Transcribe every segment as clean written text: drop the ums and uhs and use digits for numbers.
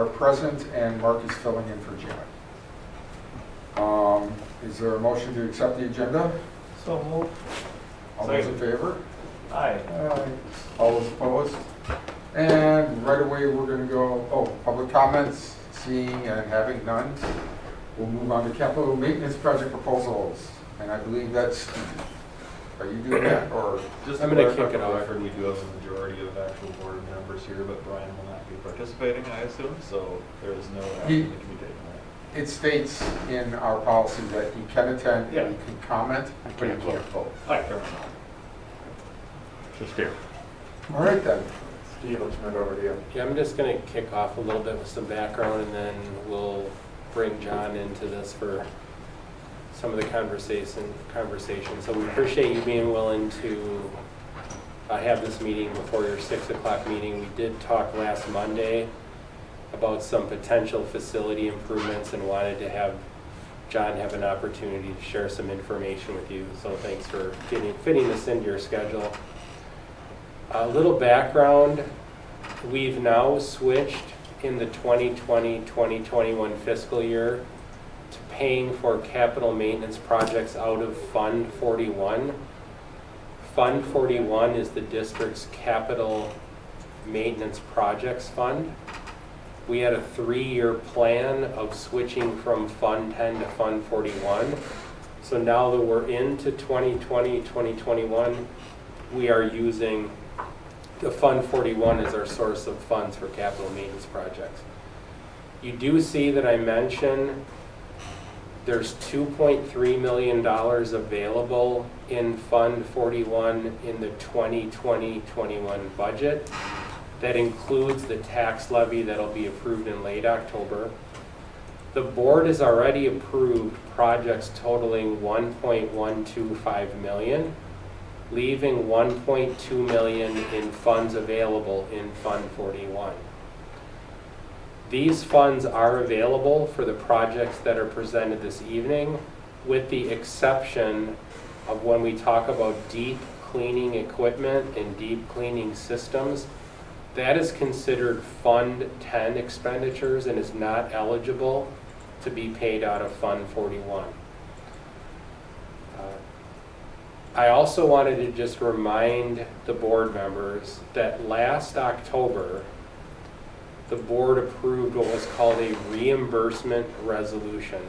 are present and Mark is filling in for Janet. Is there a motion to accept the agenda? So moved. All those in favor? Aye. All those opposed? And right away, we're going to go, public comments, seeing and having none. We'll move on to capital maintenance project proposals. And I believe that's, are you doing that, or? Just I'm to going to clarify kick it for the off. record, we do have a majority of actual board members here, but Brian will not be participating, I assume, so there is no action that can be taken. It states in our policy that he can attend, Yeah. he can comment, but he can't vote. All right, fair enough. Just here. All right then. Steve, let's turn it over to you. Yeah, I'm just going to kick off a little bit with some background, and then we'll bring John into this for some of the conversation. So we appreciate you being willing to have this meeting before your 6 o'clock meeting. We did talk last Monday about some potential facility improvements and wanted to have John have an opportunity to share some information with you. So thanks for fitting this into your schedule. A little background, we've now switched in the 2020-2021 fiscal year to paying for capital maintenance projects out of Fund 41. Fund 41 is the district's capital maintenance projects fund. We had a 3-year plan of switching from Fund 10 to Fund 41. So now that we're into 2020-2021, we are using the Fund 41 as our source of funds for capital maintenance projects. You do see that I mentioned there's $2.3 million available in Fund 41 in the 2020-21 budget. That includes the tax levy that'll be approved in late October. The board has already approved projects totaling $1.125 million, leaving $1.2 million in funds available in Fund 41. These funds are available for the projects that are presented this evening, with the exception of when we talk about deep cleaning equipment and deep cleaning systems. That is considered Fund 10 expenditures and is not eligible to be paid out of Fund 41. I also wanted to just remind the board members that last October, the board approved what was called a reimbursement resolution.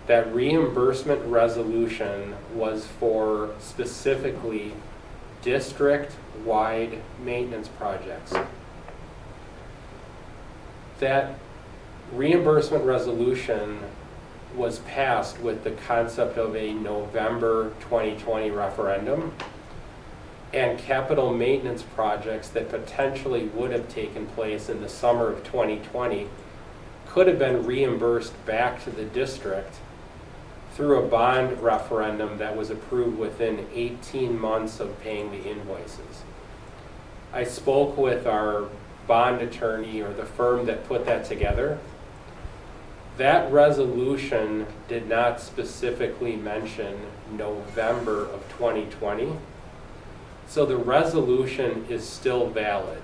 That reimbursement resolution was for specifically district-wide maintenance projects. That reimbursement resolution was passed with the concept of a November 2020 referendum, and capital maintenance projects that potentially would have taken place in the summer of 2020 could have been reimbursed back to the district through a bond referendum that was approved within 18 months of paying the invoices. I spoke with our bond attorney, or the firm that put that together. That resolution did not specifically mention November of 2020. So the resolution is still valid,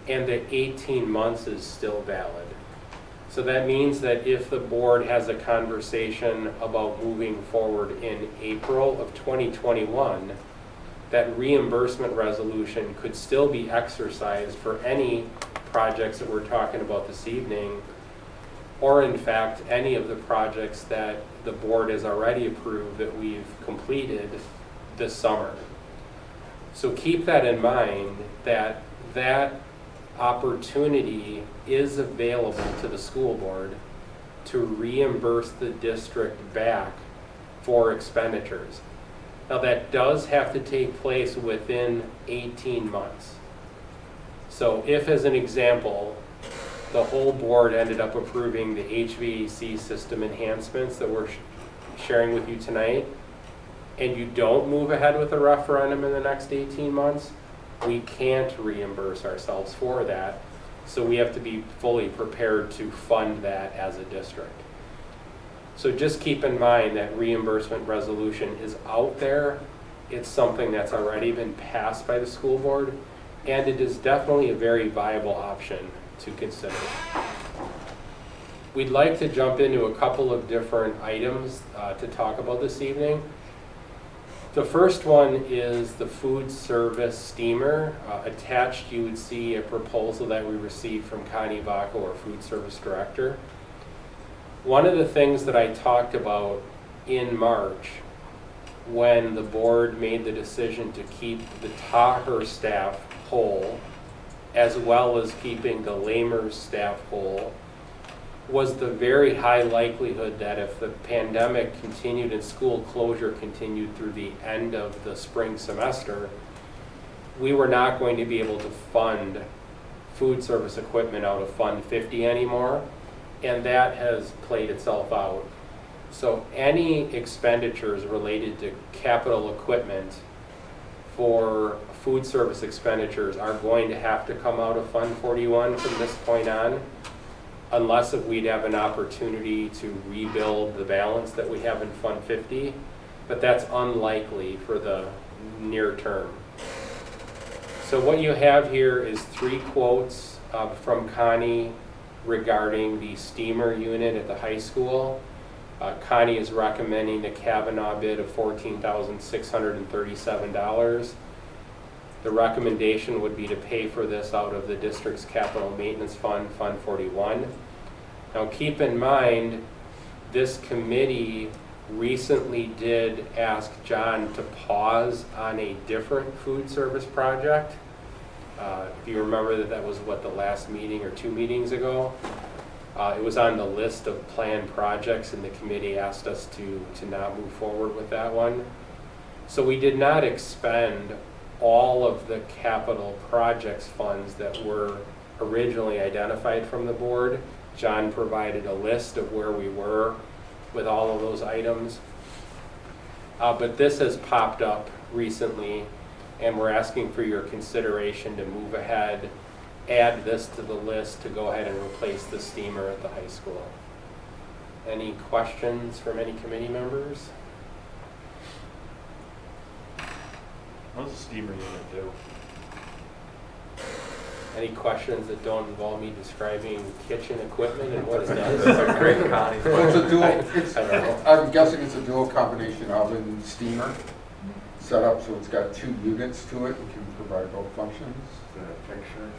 and the 18 months is still valid. So that means that if the board has a conversation about moving forward in April of 2021, that reimbursement resolution could still be exercised for any projects that we're talking about this evening, or in fact, any of the projects that the board has already approved that we've completed this summer. So keep that in mind, that that opportunity is available to the school board to reimburse the district back for expenditures. Now that does have to take place within 18 months. So if, as an example, the whole board ended up approving the HVAC system enhancements that we're sharing with you tonight, and you don't move ahead with a referendum in the next 18 months, we can't reimburse ourselves for that. So we have to be fully prepared to fund that as a district. So just keep in mind that reimbursement resolution is out there. It's something that's already been passed by the school board, and it is definitely a very viable option to consider. We'd like to jump into a couple of different items to talk about this evening. The first one is the food service steamer. Attached, you would see a proposal that we received from Connie Vaco, our food service director. One of the things that I talked about in March when the board made the decision to keep the Taher staff whole, as well as keeping the Lamers staff whole, was the very high likelihood that if the pandemic continued and school closure continued through the end of the spring semester, we were not going to be able to fund food service equipment out of Fund 50 anymore, and that has played itself out. So any expenditures related to capital equipment for food service expenditures are going to have to come out of Fund 41 from this point on, unless if we'd have an opportunity to rebuild the balance that we have in Fund 50, but that's unlikely for the near term. So what you have here is 3 quotes from Connie regarding the steamer unit at the high school. Connie is recommending the Kavanaugh bid of $14,637. The recommendation would be to pay for this out of the district's capital maintenance fund, Fund 41. Now keep in mind, this committee recently did ask John to pause on a different food service project. If you remember that was what, the last meeting or 2 meetings ago. It was on the list of planned projects and the committee asked us to not move forward with that one. So we did not expend all of the capital projects funds that were originally identified from the board. John provided a list of where we were with all of those items. But this has popped up recently and we're asking for your consideration to move ahead, add this to the list to go ahead and replace the steamer at the high school. Any questions from any committee members? What does a steamer unit do? Any questions that don't involve me describing kitchen equipment and what it does? That's a great Connie Well, it's a dual, I don't know. I'm guessing it's a dual combination oven steamer set up, so it's got 2 units to it and can provide both functions.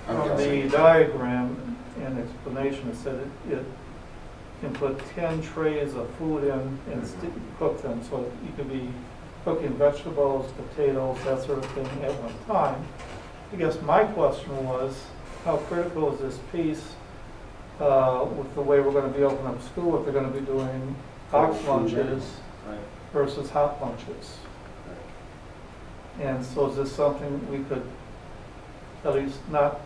I'm On guessing. the diagram and explanation, it said it can put 10 trays of food in and cook them. So you could be cooking vegetables, potatoes, that sort of thing at one time. I guess my question was, how critical is this piece with the way we're going to be opening up school if they're going to be doing box lunches versus hot lunches? And so is this something we could at least not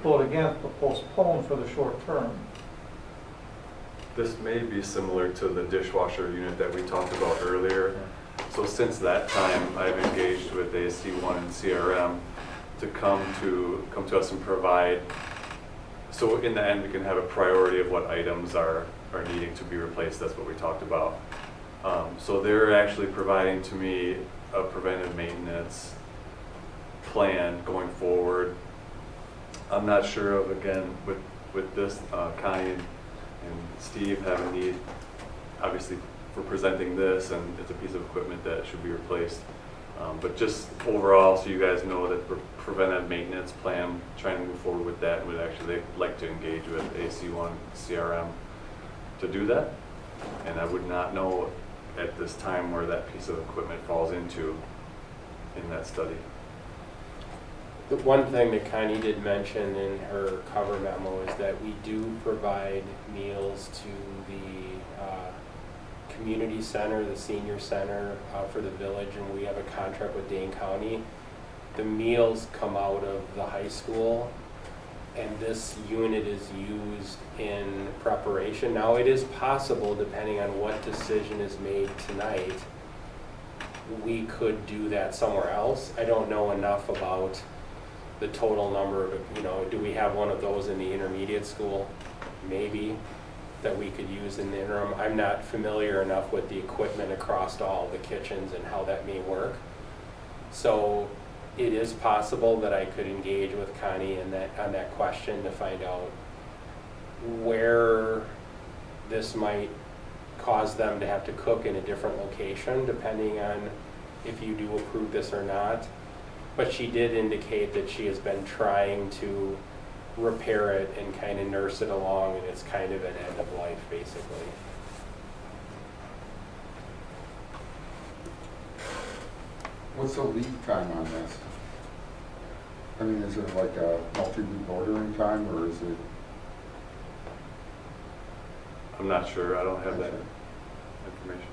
vote against, but postpone for the short term? This may be similar to the dishwasher unit that we talked about earlier. So since that time, I've engaged with AC1 and CRM to come to us and provide, so in the end we can have a priority of what items are needing to be replaced. That's what we talked about. So they're actually providing to me a preventive maintenance plan going forward. I'm not sure of, again, with this, Connie and Steve have a need, obviously, for presenting this, and it's a piece of equipment that should be replaced. But just overall, so you guys know that we're preventive maintenance plan, trying to move forward with that, and would actually like to engage with AC1 CRM to do that. And I would not know at this time where that piece of equipment falls into in that study. The one thing that Connie did mention in her cover memo is that we do provide meals to the community center, the senior center for the village, and we have a contract with Dane County. The meals come out of the high school, and this unit is used in preparation. Now, it is possible, depending on what decision is made tonight, we could do that somewhere else. I don't know enough about the total number of, do we have one of those in the intermediate school? Maybe, that we could use in the interim. I'm not familiar enough with the equipment across all the kitchens and how that may work. So it is possible that I could engage with Connie in on that question to find out where this might cause them to have to cook in a different location, depending on if you do approve this or not. But she did indicate that she has been trying to repair it and kind of nurse it along, and it's kind of an end of life, basically. What's the lead time on this? I mean, is it like a multi-week ordering time, or is it? I'm not sure, I don't have that information.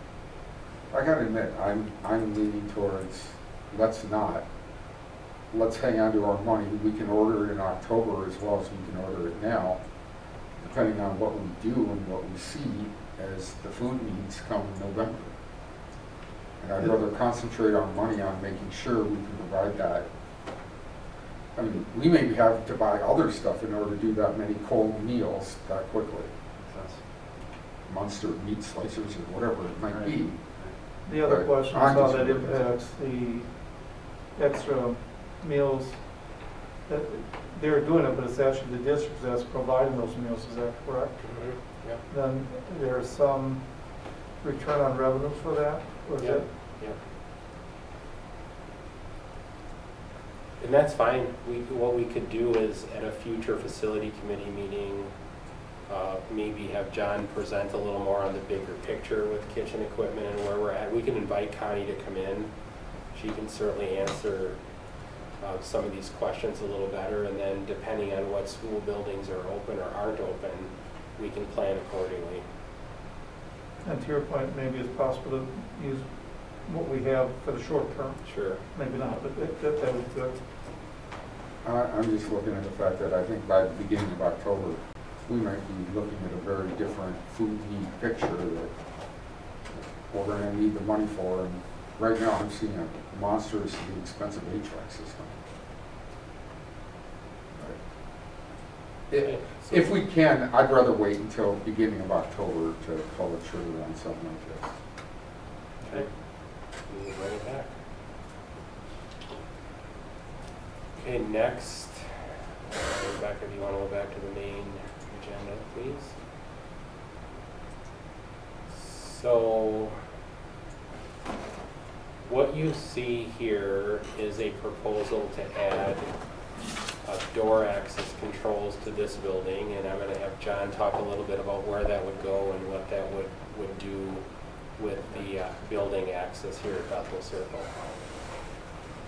I gotta admit, I'm leaning towards, let's hang on to our money. We can order it in October as well as we can order it now, depending on what we do and what we see as the food needs come November. And I'd rather concentrate our money on making sure we can provide that. I mean, we may have to buy other stuff in order to do that many cold meals that quickly. Monster meat slicers or whatever it might be. The other But question I'm is how just that looking at impacts the extra meals. That they're doing it, but it's actually the district that's providing those meals, is that correct? Yep. Then there's some return on revenue for that, or is Yep. it? Yep. And that's fine. What we could do is at a future facility committee meeting, maybe have John present a little more on the bigger picture with kitchen equipment and where we're at. We can invite Connie to come in. She can certainly answer some of these questions a little better, and then depending on what school buildings are open or aren't open, we can plan accordingly. And to your point, maybe it's possible to use what we have for the short term. Sure. Maybe not, but that would be good. I'm just looking at the fact that I think by the beginning of October, we might be looking at a very different food need picture that we're going to need the money for. And right now, I'm seeing a monstrously expensive HVAC system. Okay, so- If we can, I'd rather wait until beginning of October to pull the trigger on something like this. Okay. We'll bring it back. Okay, next, Rebecca, if you want to go back to the main agenda, please. So, what you see here is a proposal to add door access controls to this building, and I'm going to have John talk a little bit about where that would go and what that would do with the building access here at Bethel Circle.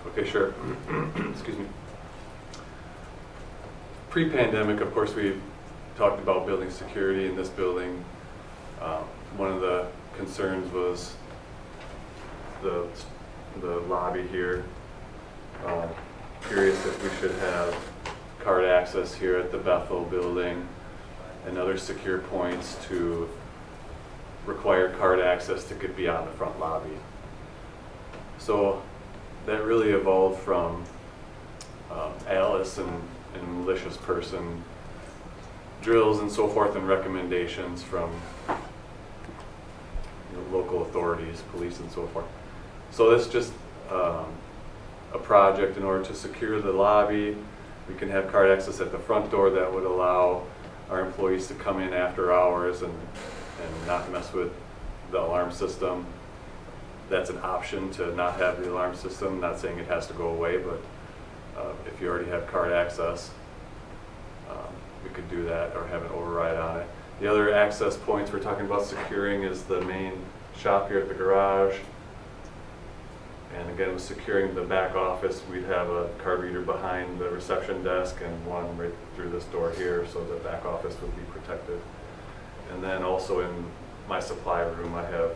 Okay, sure. Excuse me. Pre-pandemic, of course, we talked about building security in this building. One of the concerns was the lobby here. Curious if we should have card access here at the Bethel building and other secure points to require card access to get beyond the front lobby. So that really evolved from Alice and malicious person drills and so forth, and recommendations from local authorities, police and so forth. So that's just a project in order to secure the lobby. We can have card access at the front door that would allow our employees to come in after hours and not mess with the alarm system. That's an option to not have the alarm system. Not saying it has to go away, but if you already have card access, we could do that or have an override on it. The other access points we're talking about securing is the main shop here at the garage. And again, with securing the back office, we'd have a card reader behind the reception desk and one right through this door here, so the back office would be protected. And then also in my supply room, I have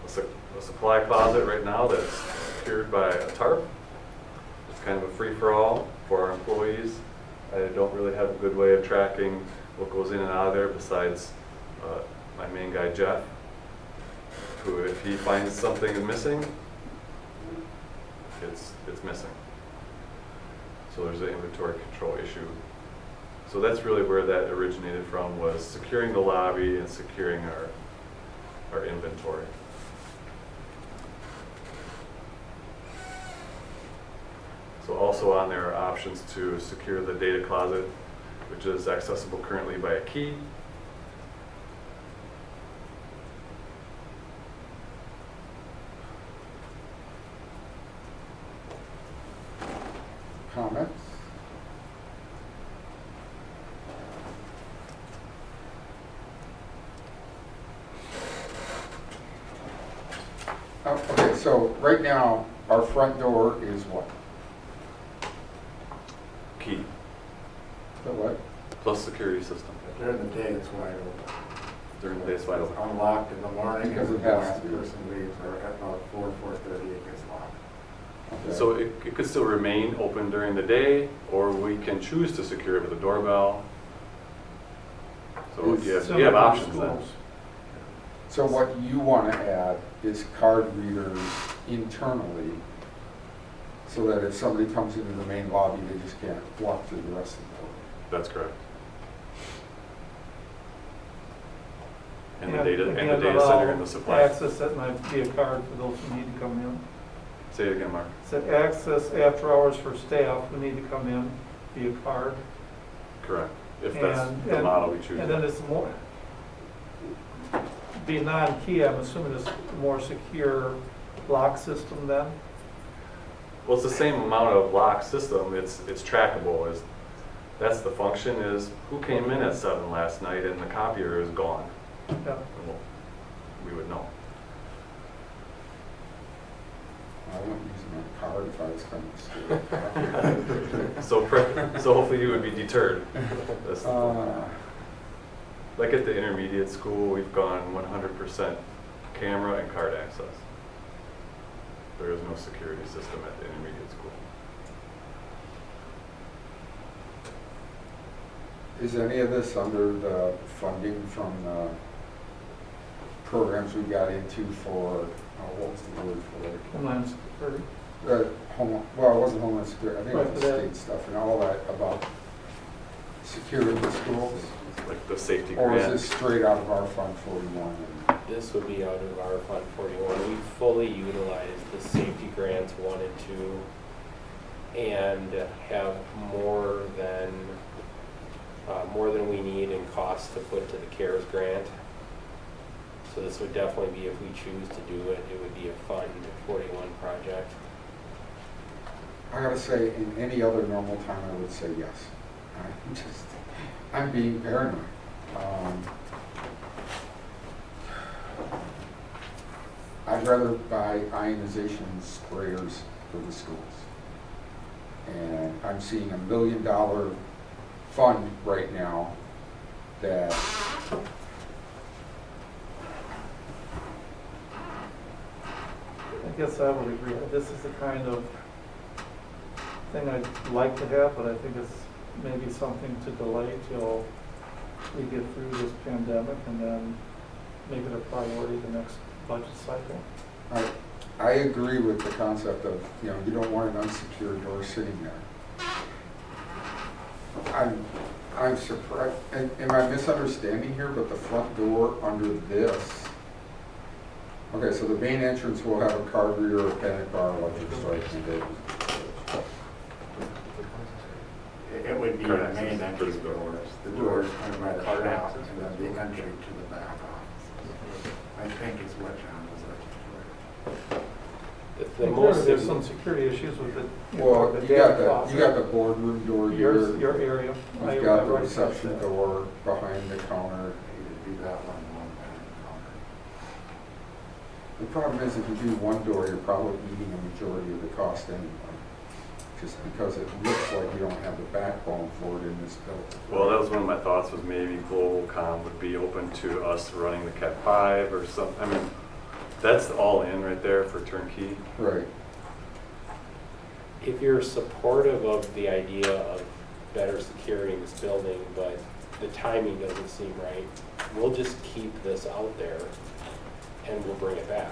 a supply closet right now that's secured by a tarp. It's kind of a free-for-all for our employees. I don't really have a good way of tracking what goes in and out of there besides my main guy, Jeff, who if he finds something missing, it's missing. So there's an inventory control issue. So that's really where that originated from, was securing the lobby and securing our inventory. So also on there are options to secure the data closet, which is accessible currently by a key. Comments? Okay, so right now, our front door is what? Key The what? plus security system. During the day, it's wide open. During the day, it's wide It's open. unlocked in the morning, Because because it the has last to be. person leaves, or at about 4:30, it gets locked. Okay. So it could still remain open during the day, or we can choose to secure it with a doorbell. So you have Similar to options then. schools. So what you want to add is card readers internally, so that if somebody comes into the main lobby, they just can't walk through the rest of the building. That's correct. And the And data, and the again, data center allow and the supply. Access that might be a card for those who need to come in. Say it again, Mark. Said access after hours for staff who need to come in via card. Correct. If that's And- the and- model we choose. And then it's more, be non-key, I'm assuming it's a more secure lock system then? Well, it's the same amount of lock system, it's trackable, that's the function is, who came in at 7 last night and the copier is gone? Yeah. Well, we would know. I wouldn't use my card if I was coming to school. So hopefully you would be deterred. That's- Uh, Like at the intermediate school, we've gone 100% camera and card access. There is no security system at the intermediate school. Is any of this under the funding from the programs we got into for, what was the word for it? Homeland Security. Well, it wasn't Homeland Security, I think it Right, was but the that- state stuff and all that about securing the schools. Like the safety Or is grant. this straight out of our Fund 41? This would be out of our Fund 41. We fully utilize the safety grants 1 and 2 and have more than we need in costs to put to the CARES grant. So this would definitely be, if we choose to do it, it would be a Fund 41 project. I gotta say, in any other normal time, I would say yes. I'm being paranoid. I'd rather buy ionization sprayers for the schools. And I'm seeing $1 million fund right now that I guess I would agree. This is the kind of thing I'd like to have, but I think it's maybe something to delay till we get through this pandemic and then make it a priority the next budget cycle. I agree with the concept of, you don't want an unsecured door sitting there. I'm surprised, am I misunderstanding here, but the front door under this, okay, so the main entrance will have a card reader, a panic bar, electric strike, and data. It would be the Card main access. entry doors. The doors are by the Card shop, access. and then the entry to the back office. I think is what John was looking for. The And most clearly, there's some security issues with it. Well, you got the boardroom door here. Your area. I- You've got I the already touched reception that. door behind the counter. It'd be that one behind the The problem is if you do one door, you're probably eating a majority of the cost anyway. Just because it looks like you don't have the backbone for it in this building. Well, that was one of my thoughts, was maybe Globalcom would be open to us running the Cat 5 or something. I mean, that's all in right there for turnkey. Right. If you're supportive of the idea of better securing this building, but the timing doesn't seem right, we'll just keep this out there and we'll bring it back.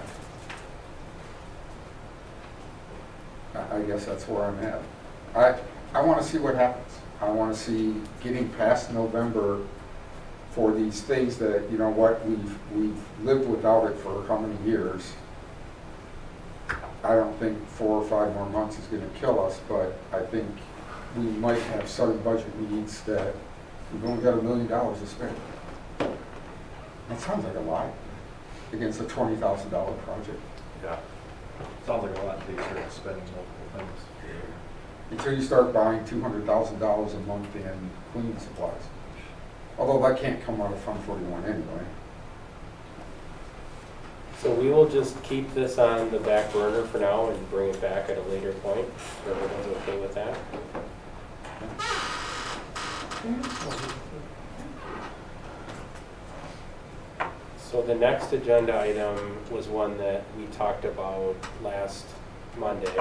I guess that's where I'm at. I want to see what happens. I want to see getting past November for these things that, we've lived without it for how many years. I don't think 4 or 5 more months is gonna kill us, but I think we might have certain budget needs that we've only got $1 million to spend. That sounds like a lot against a $20,000 project. Yeah. Sounds like a lot until you start spending multiple things. Until you start buying $200,000 a month in cleaning supplies. Although that can't come out of Fund 41 anyway. So we will just keep this on the back burner for now and bring it back at a later point. If everyone's okay with that? So the next agenda item was one that we talked about last Monday.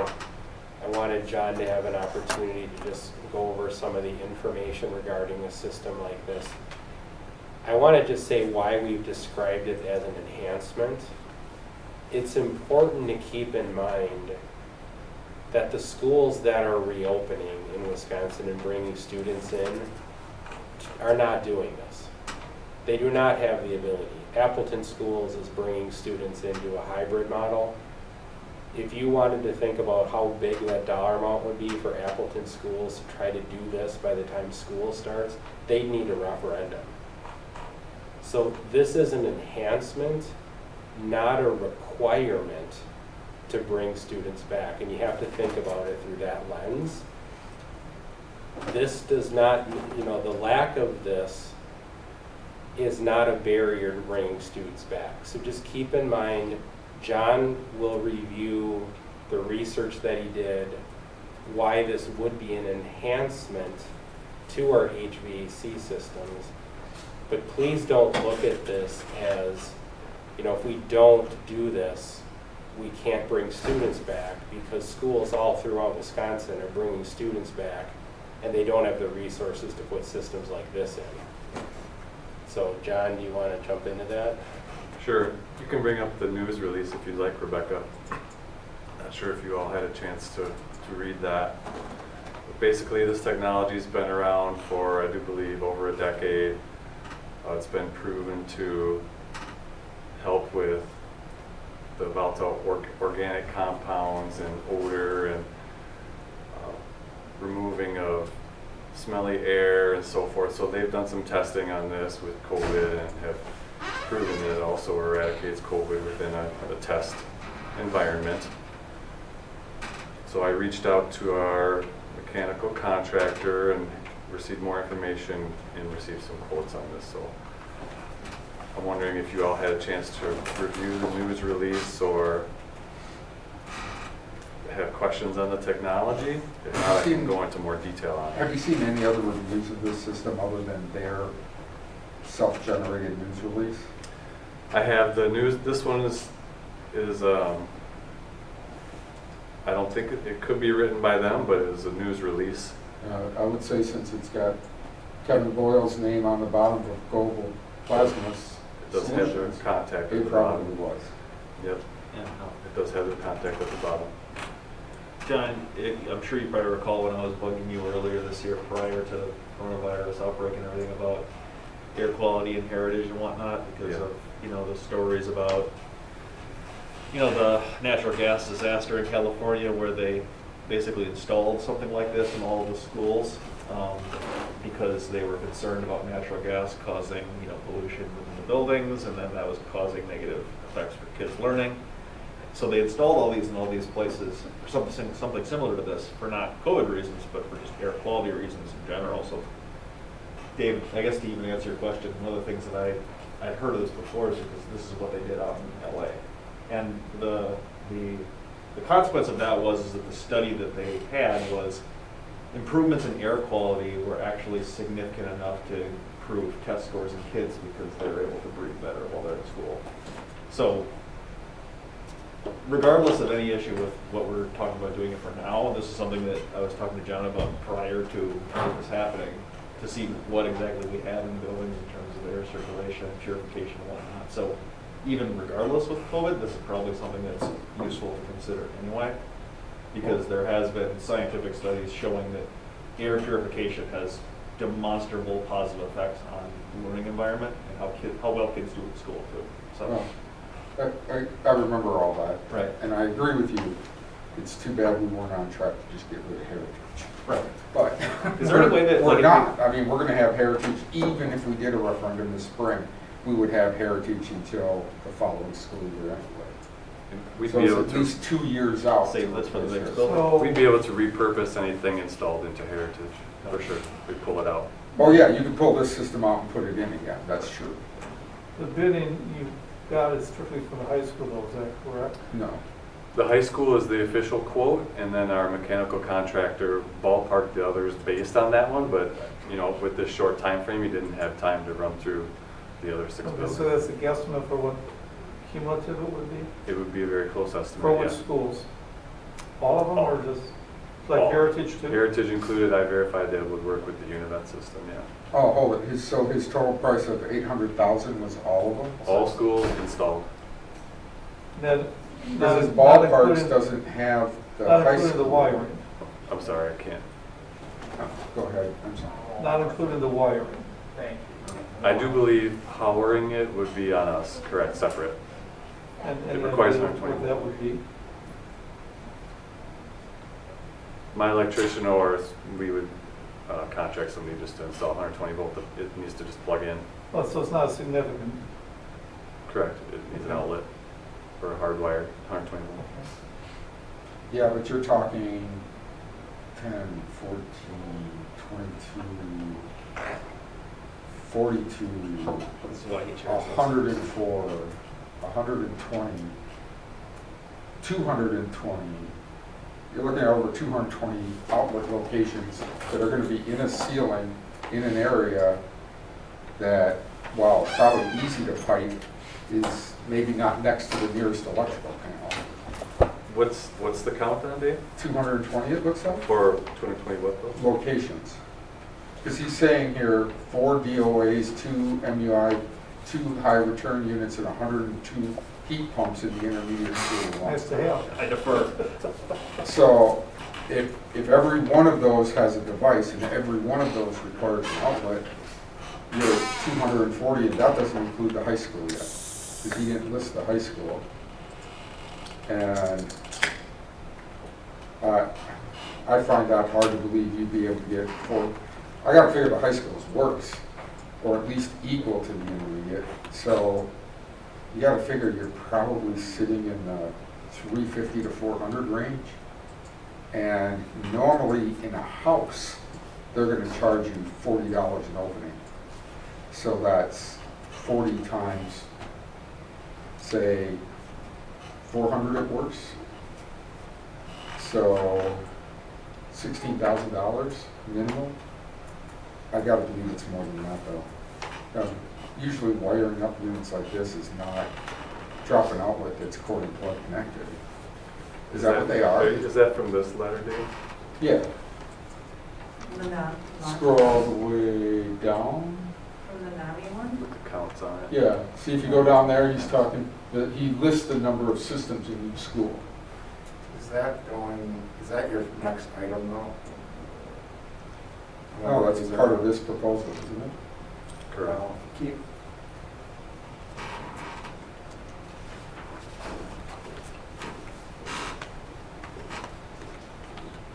I wanted John to have an opportunity to just go over some of the information regarding a system like this. I want to just say why we've described it as an enhancement. It's important to keep in mind that the schools that are reopening in Wisconsin and bringing students in are not doing this. They do not have the ability. Appleton Schools is bringing students into a hybrid model. If you wanted to think about how big that dollar amount would be for Appleton Schools to try to do this by the time school starts, they'd need a referendum. So this is an enhancement, not a requirement to bring students back. And you have to think about it through that lens. This does not, the lack of this is not a barrier to bringing students back. So just keep in mind, John will review the research that he did, why this would be an enhancement to our HVAC systems. But please don't look at this as, if we don't do this, we can't bring students back, because schools all throughout Wisconsin are bringing students back and they don't have the resources to put systems like this in. So John, do you want to jump into that? Sure. You can bring up the news release if you'd like, Rebecca. Not sure if you all had a chance to read that. But basically, this technology's been around for, I do believe, over a decade. It's been proven to help with the volatile organic compounds and odor and removing of smelly air and so forth. So they've done some testing on this with COVID and have proven that it also eradicates COVID within a test environment. So I reached out to our mechanical contractor and received more information and received some quotes on this. So I'm wondering if you all had a chance to review the news release or have questions on the technology. If not, I can go into more detail on it. Have you seen any other reviews of this system other than their self-generated news release? I have the news. This one is I don't think it could be written by them, but it was a news release. I would say, since it's got Kevin Boyle's name on the bottom of Global Plasmas It does have their Solutions, contact at it the probably bottom. was. Yep, Yeah, no. it does have their contact at the bottom. John, I'm sure you probably recall when I was bugging you earlier this year prior to coronavirus outbreak and everything about air quality and heritage and whatnot, because Yeah. of, the stories about, the natural gas disaster in California where they basically installed something like this in all of the schools because they were concerned about natural gas causing, pollution within the buildings, and then that was causing negative effects for kids learning. So they installed all these in all these places, something similar to this, for not COVID reasons, but for just air quality reasons in general. So, Dave, I guess to even answer your question, one of the things that I'd heard of this before is because this is what they did out in LA. And the consequence of that is that the study that they had was improvements in air quality were actually significant enough to improve test scores in kids because they were able to breathe better while they're in school. So regardless of any issue with what we're talking about doing it for now, this is something that I was talking to John about prior to this happening, to see what exactly we had in the buildings in terms of air circulation, purification, and whatnot. So even regardless with COVID, this is probably something that's useful to consider anyway, because there has been scientific studies showing that air purification has demonstrable positive effects on the learning environment and how well kids do at school too. So. Well, I remember all that. Right. And I agree with you. It's too bad we weren't on track to just get rid of heritage. Right. But Is there any way that, we're like, not. I mean, we're gonna have heritage, even if we did a referendum this spring, we would have heritage until the following school year anyway. We'd So be it's able at to, least 2 years out. Save to this for the replace next heritage. building. we'd be able to repurpose anything installed into Heritage, for sure. We'd pull it out. Oh, yeah, you could pull this system out and put it in again, that's true. The bidding you got is strictly for the high school though, is that correct? No. The high school is the official quote, and then our mechanical contractor ballparked the others based on that one, but, you know, with this short time frame, he didn't have time to run through the other 6 Okay, buildings. so that's a guesstimate for what cumulative it would be? It would be a very close estimate, For which yeah. schools? All of them or just like All. Heritage too? Heritage included, I verified that it would work with the Univet system, yeah. Oh, hold it, so his total price of 800,000 was all of them? All schools installed. Then, Because his not ballparks including- doesn't have the Not high including school. the wiring, I'm sorry, I can't. Oh, go ahead, I'm sorry. not including the wiring. I do believe powering it would be on us, correct, separate. And It then requires what 120 that would be. My electrician or we would contract somebody just to install 120 volt. It needs to just plug in. Oh, so it's not significant. Correct. It needs an outlet or a hardwired 120 volt. Yeah, but you're talking 10, 14, 22, 42, This is why he chose this. 104, 120, 220. You're looking at over 220 outlet locations that are going to be in a ceiling in an area that, while probably easy to pipe, is maybe not next to the nearest electrical panel. What's the count on, Dave? 220 it looks like, For 2020 what though? locations. Because he's saying here, 4 DOAs, 2 MUI, 2 high return units, and 102 heat pumps in the intermediate school. Nice to have. I defer. So if every one of those has a device and every one of those requires an outlet, you're at 240, and that doesn't include the high school yet, because he didn't list the high school. And I find that hard to believe you'd be able to get 4. I gotta figure the high school's worse, or at least equal to the intermediate. So you gotta figure you're probably sitting in the 350 to 400 range. And normally in a house, they're gonna charge you $40 an opening. So that's 40 times, say, 400 at worst. So $16,000 minimum. I gotta believe it's more than that though. Usually wiring up units like this is not drop an outlet that's cord and plug connected. Is that what they are? Is that from this letter, Dave? Yeah. The not Scroll all the way down. from the NAMI one? With the counts on it? Yeah, see if you go down there, he's talking, he lists the number of systems in each school. Is that your next item though? No, that's part of this proposal, isn't it? Correct. Well, keep,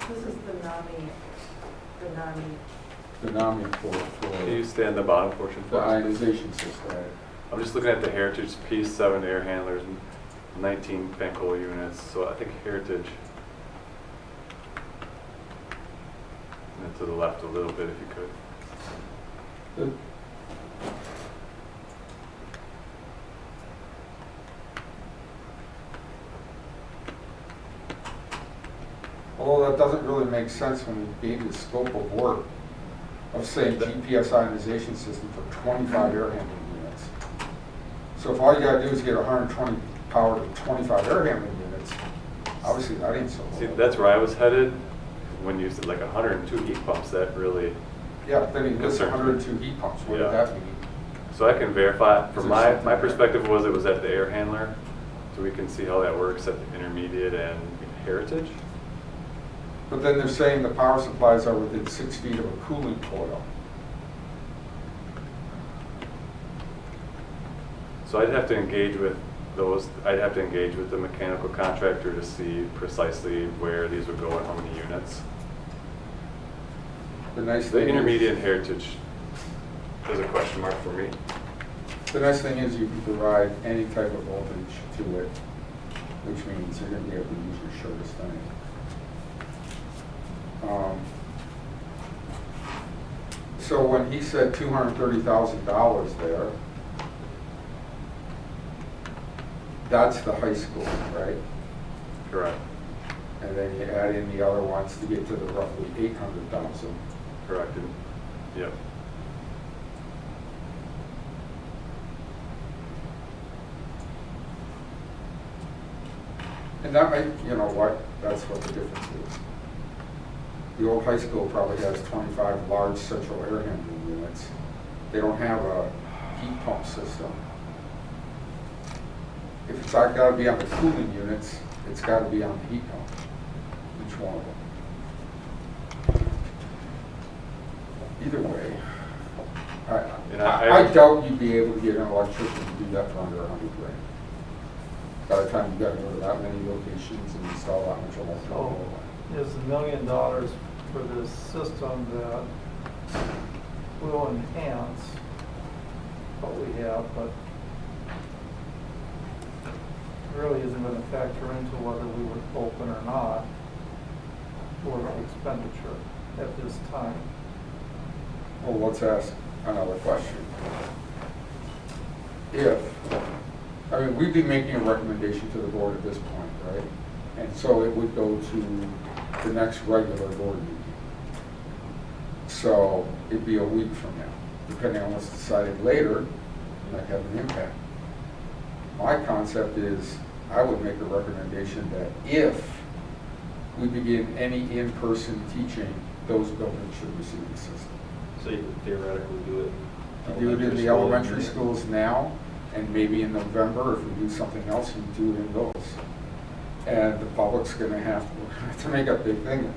This is the NAMI, The NAMI Can you for stay on the bottom portion the for us, please? ionization system. I'm just looking at the Heritage piece, 7 air handlers, 19 fan coil units, so I think Heritage. And to the left a little bit if you could. Although that doesn't really make sense when we gave the scope of work of saying GPS ionization system for 25 air handling units. So if all you gotta do is get 120 power to 25 air handling units, obviously that ain't so See, low. that's where I was headed when you said like 102 heat pumps, that really, Yeah, then he lists Concerns me. 102 heat pumps, what Yeah. did that mean? so I can verify, Is from there my something there? perspective was it was at the air handler, so we can see how that works at the intermediate and Heritage. But then they're saying the power supplies are within 6 feet of a cooling coil. So I'd have to engage with those, I'd have to engage with the mechanical contractor to see precisely where these would go and how many units. The nice The thing intermediate heritage is a question mark for me. The nice thing is you can provide any type of voltage to it, which means you're going to be able to use your shortest thing. So when he said $230,000 there, that's the high school, right? Correct. And then you add in the other ones to get to the roughly 800,000. Correct. Yep. And that might, you know what, that's what the difference is. The old high school probably has 25 large central air handling units. They don't have a heat pump system. If it's got to be on the cooling units, it's got to be on the heat pump, each one of them. Either way, I doubt you'd be able to get an electrician to do that for under $100,000. By the time you got to go to that many locations and install that much electrical. So is $1 million for this system that will enhance what we have, but really isn't going to factor into whether we would open or not for the expenditure at this time. Well, let's ask another question. I mean, we'd be making a recommendation to the board at this point, right? And so it would go to the next regular board meeting. So it'd be a week from now. Depending on what's decided later, it might have an impact. My concept is I would make a recommendation that if we begin any in-person teaching, those buildings should receive the system. So you could theoretically do it. You do it in the elementary schools now, and maybe in November, if we do something else, you do it in those. And the public's gonna have to make a big thing.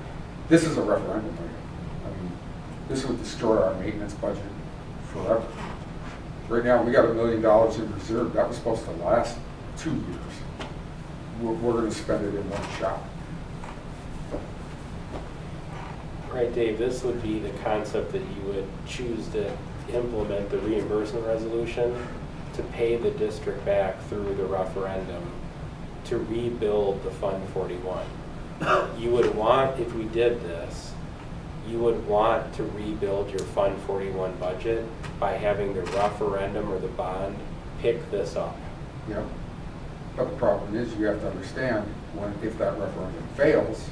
This is a referendum. I mean, this would destroy our maintenance budget forever. Right now, we got $1 million in reserve. That was supposed to last 2 years. We're gonna spend it in one shot. Right, Dave, this would be the concept that you would choose to implement the reimbursement resolution to pay the district back through the referendum to rebuild the Fund 41. You would want, if we did this, you would want to rebuild your Fund 41 budget by having the referendum or the bond pick this up. Yep. But the problem is, you have to understand, if that referendum fails,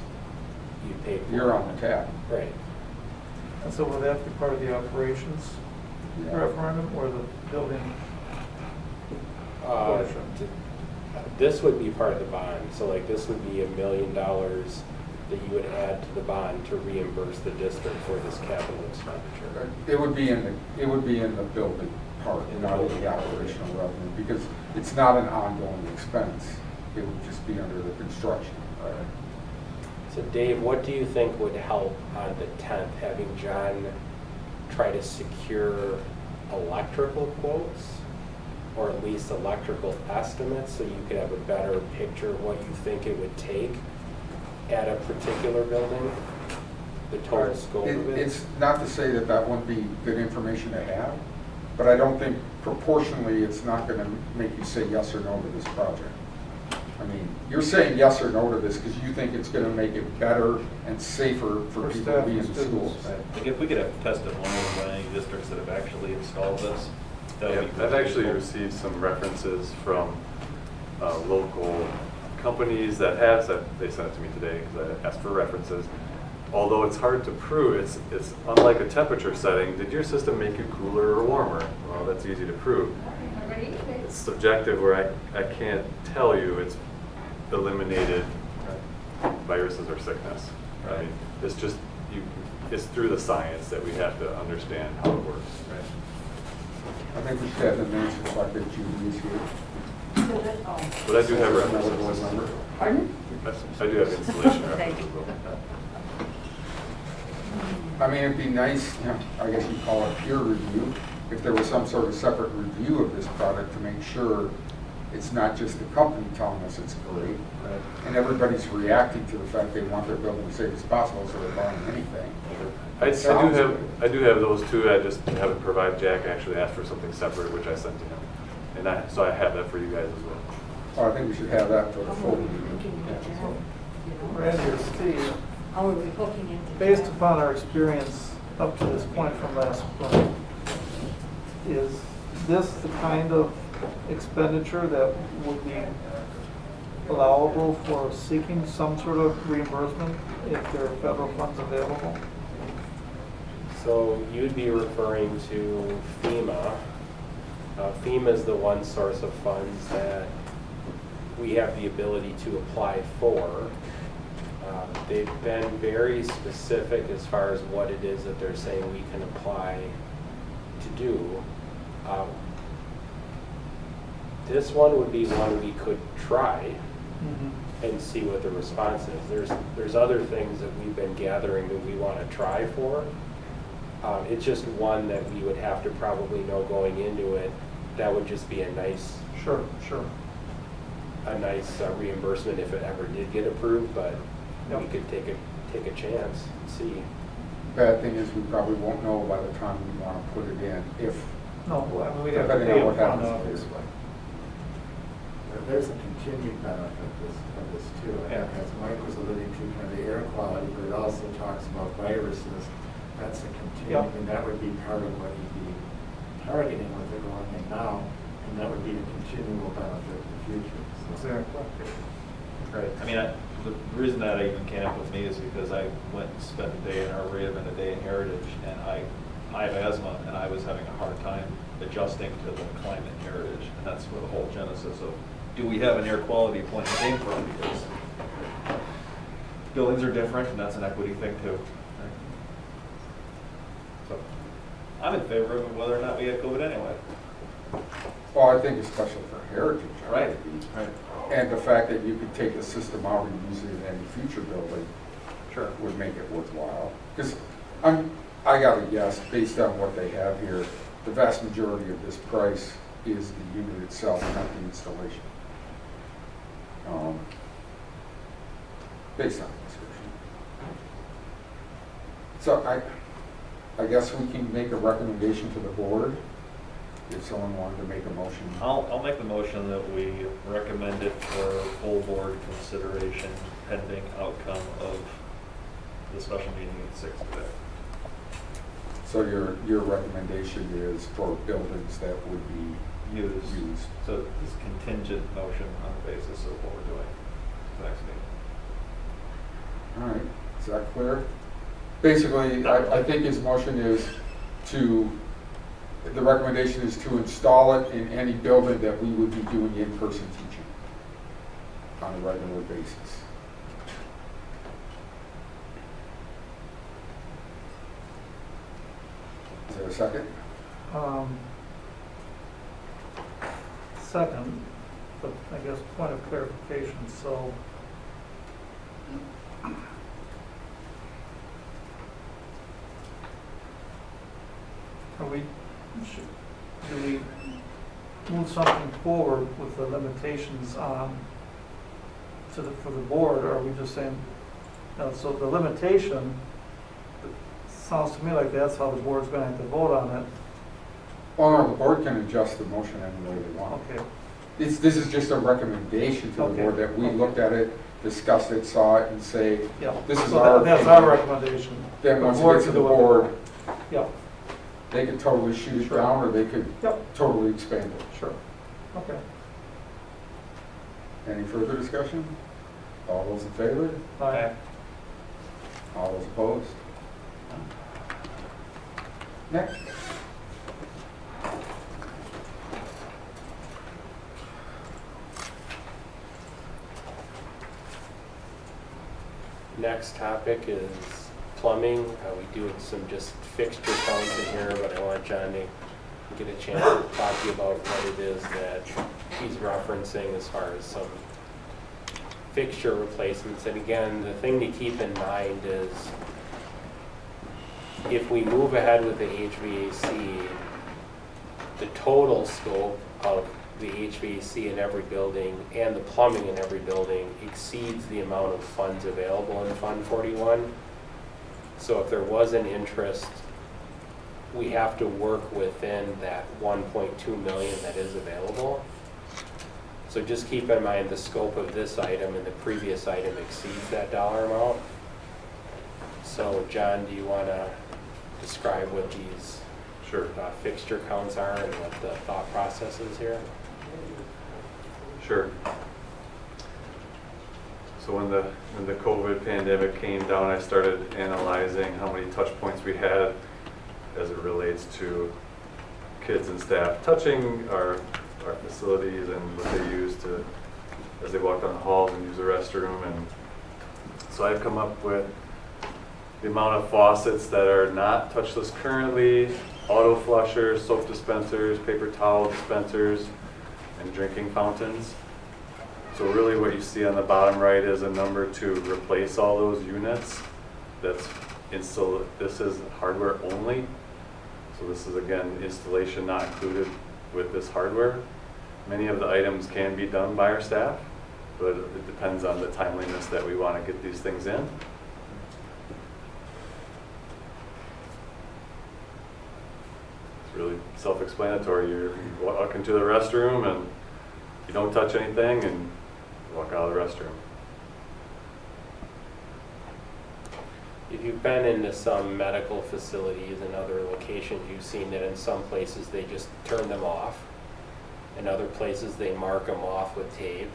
You pay for you're it. on the tab. Right. And so will that be part of the operations Yeah. referendum or the building Uh, portion? This would be part of the bond, so like this would be $1 million that you would add to the bond to reimburse the district for this capital expenditure. It would be in the building part, not in the operational revenue, because it's not an ongoing expense. It would just be under the construction, right? So Dave, what do you think would help on the 10th, having John try to secure electrical quotes? Or at least electrical estimates, so you could have a better picture of what you think it would take at a particular building? The total scope of it? It's not to say that that wouldn't be good information to have, but I don't think proportionally it's not going to make you say yes or no to this project. I mean, you're saying yes or no to this because you think it's going to make it better and safer for For people staff to be in and the schools. students. Like if we could have testimonials on any districts that have actually installed this, that would be. I've actually received some references from local companies that have, they sent it to me today because I asked for references. Although it's hard to prove, it's unlike a temperature setting. Did your system make you cooler or warmer? Well, that's easy to prove. It's subjective where I can't tell you it's eliminated viruses or sickness. I mean, it's just, it's through the science that we have to understand how it works, right? I think we should have the minutes reflect that Judy is here. But I do have Another board references. member. Pardon? I do have installation references. I mean, it'd be nice, you know, I guess you'd call it peer review, if there was some sort of separate review of this product to make sure It's not just the company telling us it's great, and everybody's reacting to the fact they want their building as safe as possible, so they're buying anything. I do have those two, I just haven't provided. Jack actually asked for something separate, which I sent to him. And so I have that for you guys as well. Well, I think we should have that for the full meeting. Randy or Steve, How are we hooking into? based that? upon our experience up to this point from last spring, is this the kind of expenditure that would be allowable for seeking some sort of reimbursement if there are federal funds available? So you'd be referring to FEMA. FEMA is the one source of funds that we have the ability to apply for. They've been very specific as far as what it is that they're saying we can apply to do. This one would be one we could try and see what the response is. There's other things that we've been gathering that we want to try for. It's just one that we would have to probably know going into it. That would just be a nice Sure. reimbursement if it ever did get approved, but Yep. we could take a chance and see. Bad thing is we probably won't know by the time we want to put it in, if, No, I mean, we have to Depending pay on what upfront, happens. obviously. There's a continued benefit of this too. And as Mike was alluding to, kind of the air quality, but it also talks about viruses. That's a continuing, Yep. and that would be part of what he'd be targeting with it going in now. And that would be a continual benefit in the future. So- Exactly. Right, I mean, the reason that I even came up with me is because I went and spent a day in Arboretum and a day in Heritage, and I have asthma, and I was having a hard time adjusting to the climate in Heritage, and that's where the whole genesis of, do we have an air quality plan came from, because buildings are different, and that's an equity thing too. Right? So, I'm in favor of whether or not we had COVID anyway. well, I think especially for heritage. it Right. would be. Right. And the fact that you could take the system out and use it in any future building Sure. would make it worthwhile. Because I gotta guess, based on what they have here, the vast majority of this price is the unit itself, not the installation. Based on the description. So I guess we can make a recommendation to the board, if someone wanted to make a motion. I'll make the motion that we recommend it for full board consideration pending outcome of the special meeting at 6 today. So your recommendation is for buildings that would be Used. used. So this contingent motion on the basis of what we're doing next meeting. All right, is that clear? Basically, I think his motion is the recommendation is to install it in any building that we would be doing in-person teaching on a regular basis. Is there a second? Second, but I guess point of clarification, so do we move something forward with the limitations on for the board, or are we just saying, so the limitation, sounds to me like that's how the board's gonna have to vote on it. Oh, no, the board can adjust the motion any way they want. Okay, This is just a recommendation to the Okay, board that we okay. looked at it, discussed it, saw it, and say, yeah. This is So our that's opinion. our recommendation. then The once it board gets to can the do what they board, want. Yeah, they could totally shoot it Sure. down, or they could Yep. totally expand it. sure. Okay. Any further discussion? All those in favor? Aye. All those opposed? Next. Next topic is plumbing. We do some just fixture counts in here, but I want John to get a chance to talk to you about what it is that he's referencing as far as some fixture replacements. And again, the thing to keep in mind is if we move ahead with the HVAC, the total scope of the HVAC in every building and the plumbing in every building exceeds the amount of funds available in Fund 41. So if there was an interest, we have to work within that 1.2 million that is available. So just keep in mind the scope of this item and the previous item exceeds that dollar amount. So John, do you want to describe what these Sure. fixture counts are and what the thought process is here? Sure. So when the COVID pandemic came down, I started analyzing how many touch points we had as it relates to kids and staff touching our facilities and what they use to, as they walk down the halls and use the restroom. And so I've come up with the amount of faucets that are not touchless currently, auto flushers, soap dispensers, paper towel dispensers, and drinking fountains. So really what you see on the bottom right is a number to replace all those units. This is hardware only. So this is again installation not included with this hardware. Many of the items can be done by our staff, but it depends on the timeliness that we want to get these things in. It's really self-explanatory. You walk into the restroom and you don't touch anything and walk out of the restroom. If you've been into some medical facilities and other locations, you've seen that in some places they just turn them off. In other places they mark them off with tape.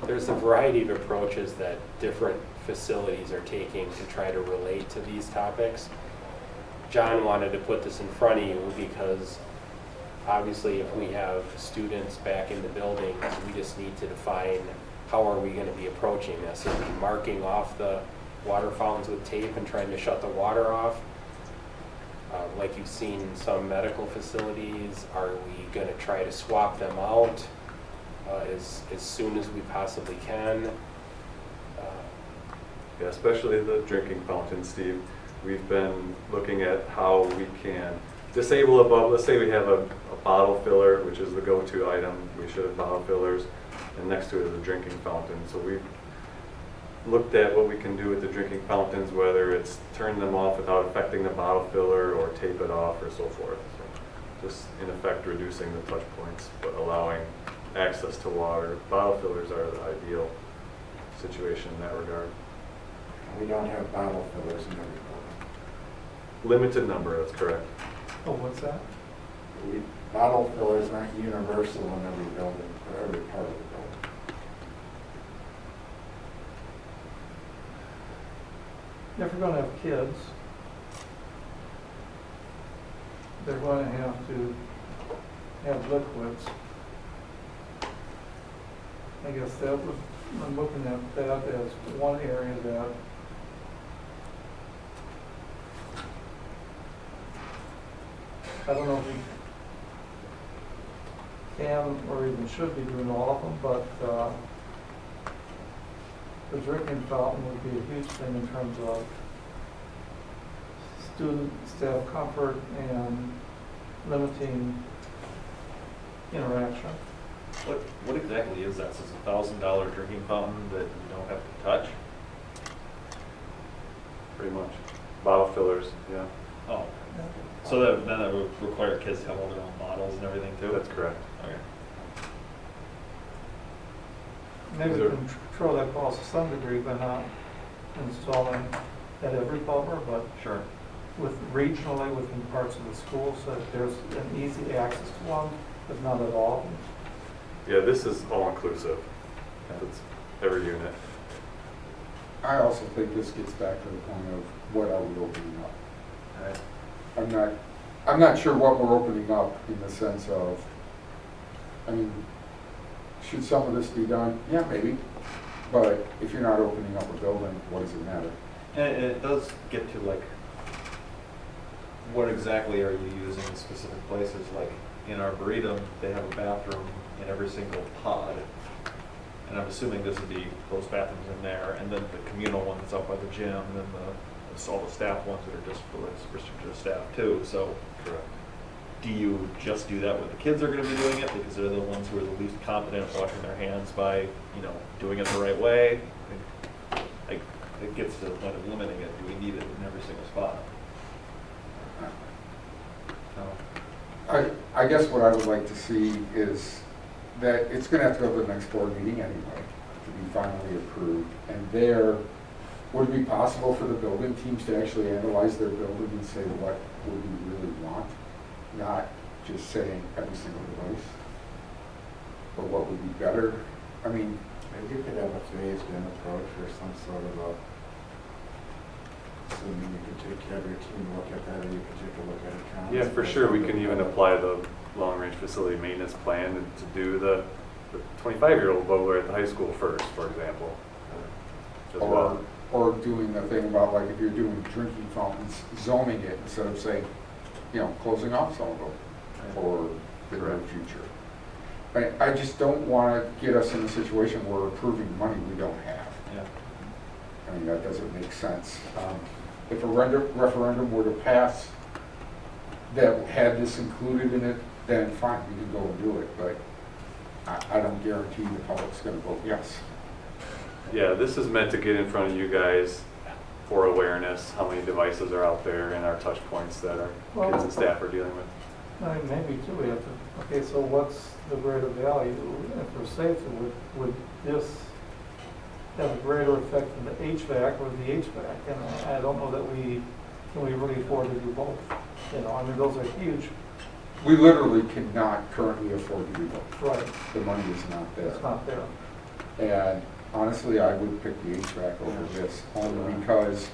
There's a variety of approaches that different facilities are taking to try to relate to these topics. John wanted to put this in front of you because obviously if we have students back in the buildings, we just need to define how are we going to be approaching this. Are we marking off the water fountains with tape and trying to shut the water off? Like you've seen in some medical facilities, are we going to try to swap them out as soon as we possibly can? Yeah, especially the drinking fountain, Steve. We've been looking at how we can disable above. Let's say we have a bottle filler, which is the go-to item. We should have bottle fillers, and next to it is a drinking fountain. So we've looked at what we can do with the drinking fountains, whether it's turn them off without affecting the bottle filler or tape it off or so forth. So just in effect reducing the touch points, but allowing access to water. Bottle fillers are the ideal situation in that regard. We don't have bottle fillers in every building. Limited number, that's correct. Oh, what's that? Bottle fillers aren't universal in every building, or every part of the building. If you're gonna have kids, they're going to have liquids. I guess that was, I'm looking at that as one area that I don't know if we can or even should be doing all of them, but the drinking fountain would be a huge thing in terms of student, staff comfort and limiting interaction. What exactly is that? So it's $1,000 drinking fountain that you don't have to touch? Pretty much. Bottle fillers, yeah. Oh, so then that would require kids to have all their own bottles and everything too? That's correct. Okay. Maybe we can control that cost to some degree by not installing at every buffer, but Sure. with regionally within parts of the school, so that there's an easy access to one, but not at all. Yeah, this is all inclusive. It's every unit. I also think this gets back to the point of what are we opening up? I'm not sure what we're opening up in the sense of, I mean, should some of this be done? Yeah, maybe. But if you're not opening up a building, what does it matter? And it does get to like, what exactly are you using in specific places? Like in Arboretum, they have a bathroom in every single pod. And I'm assuming this would be those bathrooms in there, and then the communal one that's out by the gym, and then all the staff ones that are just for restricted to staff too, so. Correct. do you just do that when the kids are gonna be doing it, because they're the ones who are the least competent at washing their hands by, you know, doing it the right way? Like, it gets to the point of limiting it, do we need it in every single spot? No. I guess what I would like to see is that it's gonna have to go to the next board meeting anyway, to be finally approved. And there, would it be possible for the building teams to actually analyze their building and say what would we really want? Not just saying every single device, but what would be better? I mean, Maybe you could have a phased-in approach or some sort of a, assuming you could take care of your team, look at that, or you could take a look at accounts. Yeah, for sure, we can even apply the long-range facility maintenance plan to do the 25-year-old bowler at the high school first, for example, as well. or doing the thing about, like, if you're doing drinking fountains, zoning it instead of saying, you know, closing off some of them for the near Correct. future. I just don't want to get us in a situation where we're approving money we don't have. Yeah. I mean, that doesn't make sense. If a referendum were to pass that had this included in it, then fine, we can go and do it, but I don't guarantee the public's going to vote yes. Yeah, this is meant to get in front of you guys for awareness, how many devices are out there and our touch points that our kids and staff are dealing with. I mean, maybe too, we have to, okay, so what's the greater value? And for safety, would this have a greater effect than the HVAC or the HVAC? And I don't know that can we really afford to do both? You know, I mean, those are huge. We literally cannot currently afford to do both. Right. The money is not there. It's not there. And honestly, I would pick the HVAC over this, only because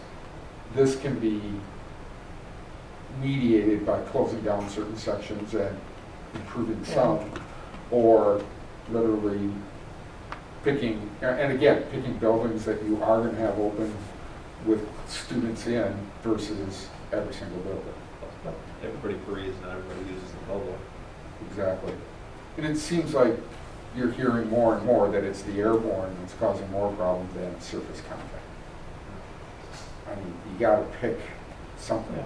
this can be mediated by closing down certain sections and improving some, or literally picking, and again, picking buildings that you are going to have open with students in versus every single building. Everybody breathes, not everybody uses the bubble. Exactly. And it seems like you're hearing more and more that it's the airborne that's causing more problems than surface contact. I mean, you gotta pick something. Yeah.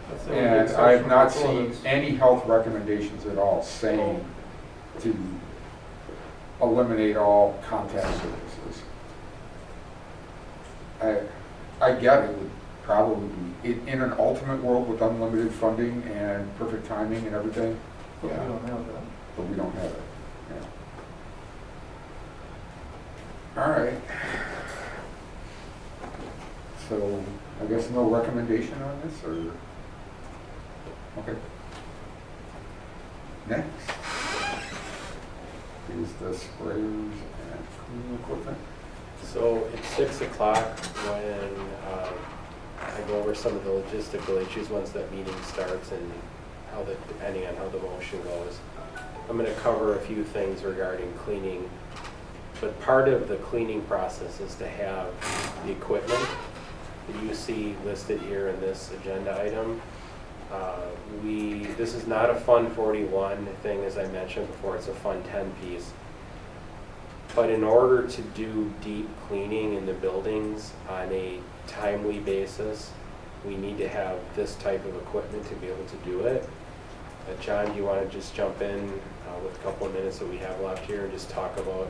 That's the only And exception I've not for seen toilets. any health recommendations at all saying to eliminate all contact surfaces. I get it would probably be, in an ultimate world with unlimited funding and perfect timing and everything, But we yeah, don't have that. but we don't have it. Yeah. All right. So I guess no recommendation on this, or? Okay. Next is the sprayers and cleaning equipment. So it's 6 o'clock when I go over some of the logistical issues once that meeting starts and depending on how the motion goes. I'm going to cover a few things regarding cleaning, but part of the cleaning process is to have the equipment that you see listed here in this agenda item. This is not a Fund 41 thing, as I mentioned before, it's a Fund 10 piece. But in order to do deep cleaning in the buildings on a timely basis, we need to have this type of equipment to be able to do it. John, do you want to just jump in with a couple of minutes that we have left here and just talk about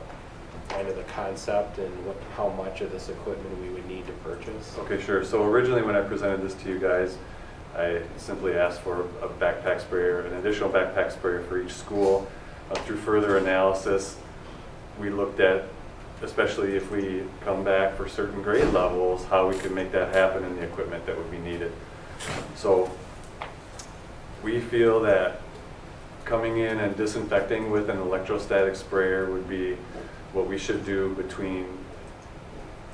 kind of the concept and how much of this equipment we would need to purchase? Okay, sure. So originally when I presented this to you guys, I simply asked for a backpack sprayer, an additional backpack sprayer for each school. Through further analysis, we looked at, especially if we come back for certain grade levels, how we could make that happen and the equipment that would be needed. So we feel that coming in and disinfecting with an electrostatic sprayer would be what we should do between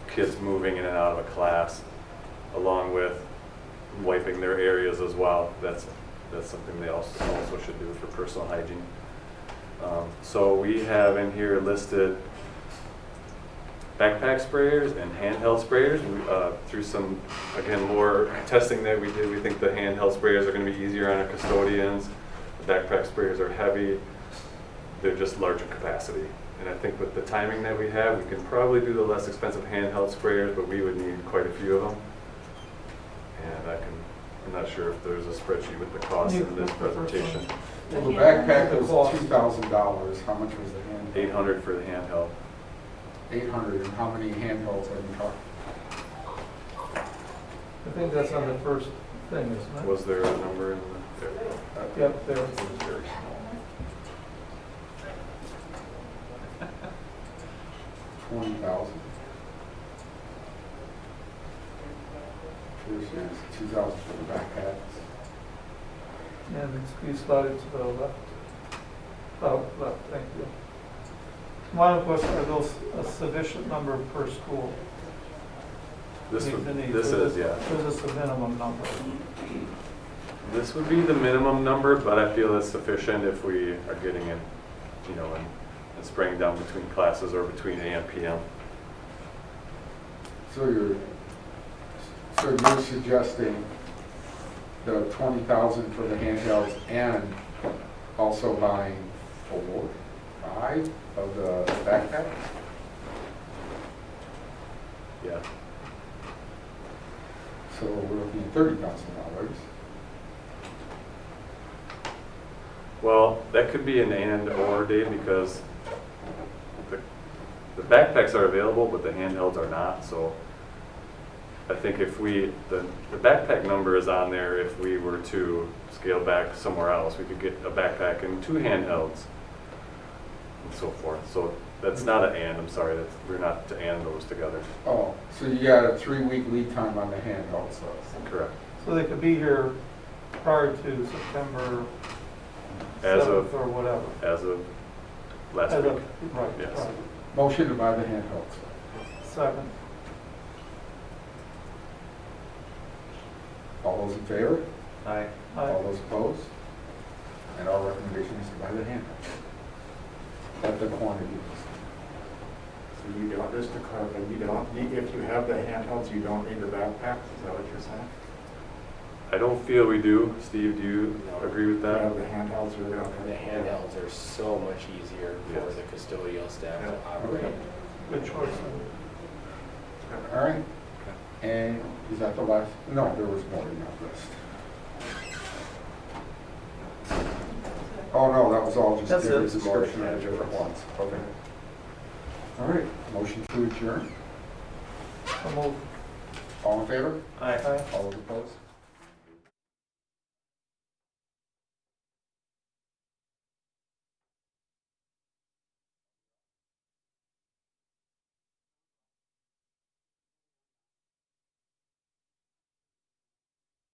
kids moving in and out of a class, along with wiping their areas as well. That's something they also should do for personal hygiene. So we have in here listed backpack sprayers and handheld sprayers. Through some, again, more testing that we did, we think the handheld sprayers are going to be easier on our custodians. The backpack sprayers are heavy. They're just larger capacity. And I think with the timing that we have, we can probably do the less expensive handheld sprayers, but we would need quite a few of them. And I can I'm not sure if there's a spreadsheet with the cost in this presentation. Well, the backpack was $2,000. How much was the handheld? 800 for the handheld. 800. And how many handhelds are you talking? I think that's on the first thing, isn't it? Was there a number in the? Yep, there. It was very small. 20,000. Here's 2,000 for the backpacks. And it's be slotted to the left. Oh, left, thank you. My question, are those a sufficient number per school? This Meet would, the need? this Or is, yeah. Or is this a minimum number? This would be the minimum number, but I feel it's sufficient if we are getting in, you know, and spraying down between classes or between A and PM. So you're suggesting the 20,000 for the handhelds and also buying 4, 5 of the backpacks? Yeah. So we're looking at $30,000. Well, that could be an and or, Dave, because the backpacks are available, but the handhelds are not. So I think if the backpack number is on there, if we were to scale back somewhere else, we could get a backpack and 2 handhelds and so forth. So that's not an and, I'm sorry, we're not to and those together. Oh, so you got a 3-week lead time on the handhelds. Correct. So they could be here prior to September As 7th of, or whatever. as of last As week. of- Right, Yes. right. Motion to buy the handhelds. Second. All those in favor? Aye. All Aye. those opposed? And our recommendation is to buy the handhelds. At the quantity. So you don't, just to clarify, you don't need, if you have the handhelds, you don't need the backpacks, is that what you're saying? I don't feel we do. Steve, do you agree with You have that? the handhelds, or they don't? The handhelds are so much easier for Yes. the custodial staff to Yeah. operate. Good choice. All right. And is that the last? No, there was more in that list. Oh, no, that was all just That's their it. description of different ones. Okay. All right, motion to adjourn. So move. All in favor? Aye. Aye. All those opposed?